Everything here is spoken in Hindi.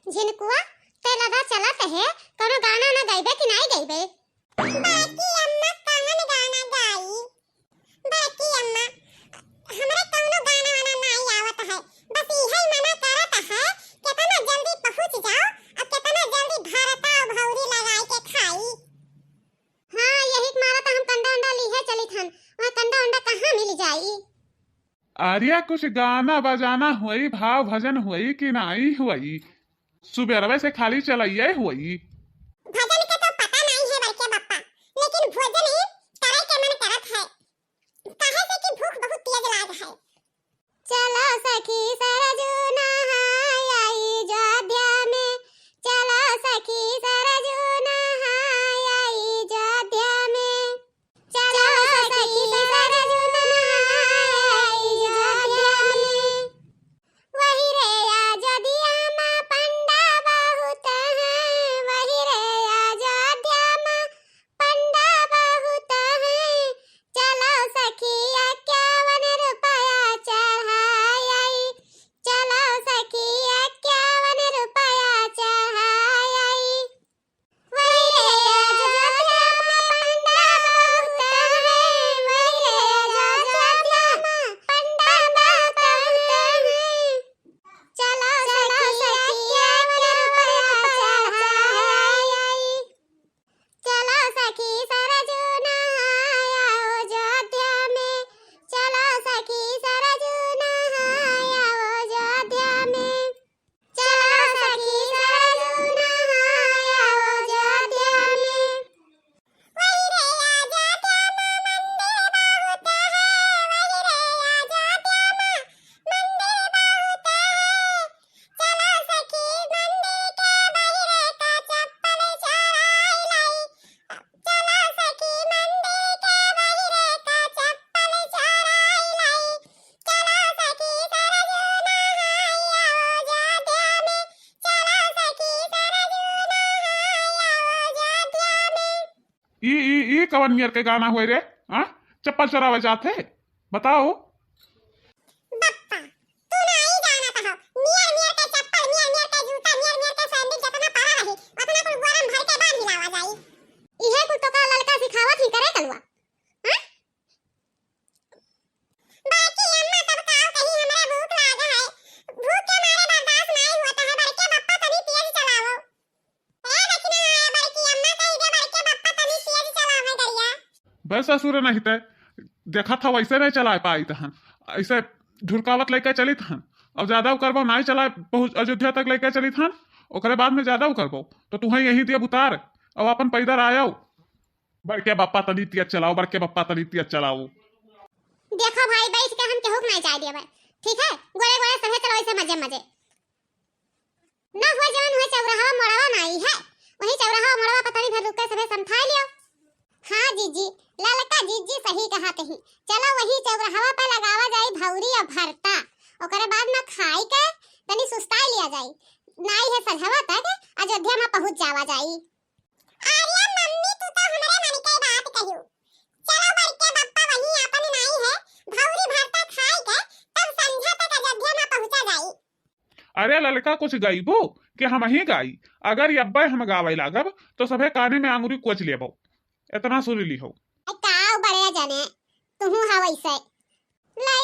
झिनकुआ ते लगा चलत है कोनो गाना ना गाइबे कि नहीं गाइबे? बाकी अम्मा कौन गाना गाई? बाकी अम्मा हमरा कोनो गाना वाना नहीं आवत है, बस यही मना करत है कितना जल्दी पहुंच जाओ और कितना जल्दी भरता और भौरी लगाई के खाई। हां यही मारा तो हम कंडा अंडा लीहे चली थन, वहां कंडा अंडा कहां मिल जाई? आर्या कुछ गाना बजाना हुई, भाव भजन हुई कि नहीं हुई? सुबह से खाली चलाइए हुई। भजन का तो पता नहीं है बड़के बप्पा, लेकिन भोजन ही करे के मन करत है, काहे से कि भूख बहुत तेज लाग है। चलो सखी सरजू नहाय आई जोध्या में, चलो सखी सरजू नहाय आई जोध्या में, चलो सखी सरजू नहाय आई जोध्या में। वही रे अयोध्या मां पंडा बहुत हैं, वही रे अयोध्या मां पंडा बहुत हैं, चलो सखी 51 रुपया चढ़ाई आई, चलो सखी 51 रुपया चढ़ाई आई। वही रे अयोध्या मां पंडा बहुत हैं, वही रे अयोध्या मां पंडा बहुत हैं, चलो सखी 51 रुपया चढ़ाई आई, चलो सखी सरजू नहाय आओ जोध्या में, चलो सखी सरजू नहाय आओ जोध्या में, चलो सखी सरजू नहाय आओ जोध्या में। वही रे अयोध्या मां मंदिर बहुत है, वही रे अयोध्या मां मंदिर बहुत है, चलो सखी मंदिर के बहिरे का चप्पल चढ़ाई लाई, चलो सखी मंदिर के बहिरे का चप्पल चढ़ाई लाई, चलो सखी सरजू नहाय आओ जोध्या में, चलो सखी सरजू नहाय आओ जोध्या में। ई कवन मियर के गाना हुए रे? हाँ चप्पल चरावे जाते बताओ। बप्पा तू नहीं जानत हो, मियर मियर के चप्पल, मियर मियर के जूता, मियर मियर के सैंडल जितना पड़ा रही उतना कुल गरम भर के बांध हिलावा जाई। इहे कुल तो का लड़का सिखावत ही करे कलवा। हां बाकी अम्मा तब काओ कहीं हमरे भूख लागा है, भूख के मारे बर्दाश्त नहीं होता है, बड़के बप्पा तनी तेज चलाओ। ए देखना आया बड़की अम्मा कही दे बड़के बप्पा तनी तेज चलावे गरिया। बस ससुर नहीं थे देखा था वैसे नहीं चला पाई तहन, ऐसे ढुरकावत लेके चली थन और ज्यादा करबो नहीं चला पहुंच अयोध्या तक लेके चली थन, ओकरे बाद में ज्यादा करबो तो तुम्हें यही दिए उतार और अपन पैदल आयो। बड़के बप्पा तनी तेज चलाओ, बड़के बप्पा तनी तेज चलाओ। देखो भाई बैठ के हम केहू नहीं चाह दिया, ठीक है गोरे गोरे सहे चलो ऐसे मजे मजे ना हो, जवन हो चौराहा मोड़वा नहीं है, वही चौराहा मोड़वा पता नहीं फिर रुक के सबे समझा लियो। हाँ जीजी ललका जीजी सही कहा कहीं, चलो वही चौराहा पे लगावा जाई भौरी और भरता, ओकरे बाद में खाई के तनी सुस्ताई लिया जाई, नाई है सजवा तक अयोध्या में पहुंच जावा जाई। आर्या मम्मी तू तो हमरे मन के बात कहियो, चलो बड़के बप्पा वही अपन नाई है भौरी भरता खाई के तब संझा तक अयोध्या में पहुंचा जाई। अरे लड़का कुछ गाइबो कि हम ही गाई? अगर यब्बे हम गावे लागब तो सभे काने में आंगुरी कोच लेबो, इतना सुन ली हो। काऊ बड़े जाने तुहू हवैसे लै